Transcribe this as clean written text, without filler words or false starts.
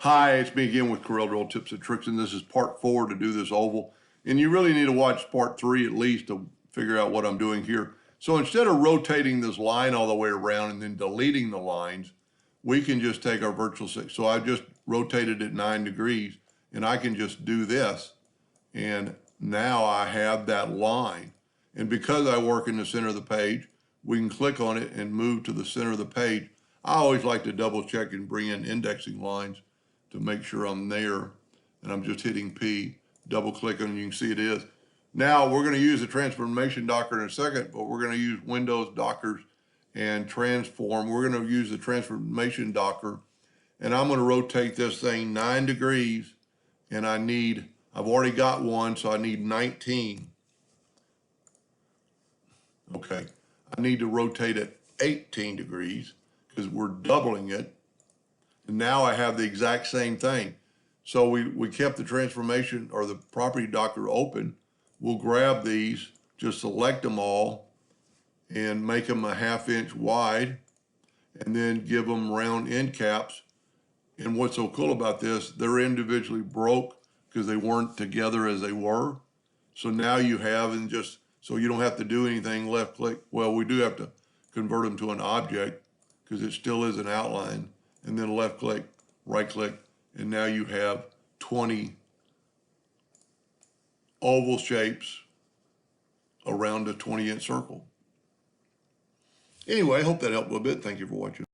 Hi, it's me again with Corel Drill Tips and Tricks, and this is part 4 to do this oval. And you really need to watch part 3 at least to figure out what I'm doing here. So instead of rotating this line all the way around and then deleting the lines, we can just take our virtual six. So I've just rotated it 9 degrees, and I can just do this. And now I have that line. And because I work in the center of the page, we can click on it and move to the center of the page. I always like to double check and bring in indexing lines to make sure I'm there, and I'm just hitting P, double clicking, and you can see it is. Now we're going to use the transformation docker in a second, but we're going to use Windows dockers and transform. We're going to use the transformation docker, and I'm going to rotate this thing 9 degrees, and I've already got one, so I need 19. Okay, I need to rotate it 18 degrees because we're doubling it. And now I have the exact same thing. So we kept the transformation or the property docker open. We'll grab these, just select them all and make them a 1/2 inch wide and then give them round end caps. And what's so cool about this, they're individually broke because they weren't together as they were. So now you have, and just so you don't have to do anything, left click. Well, we do have to convert them to an object because it still is an outline. And then left click, right click, and now you have 20 oval shapes around a 20-inch circle. Anyway, I hope that helped a little bit. Thank you for watching.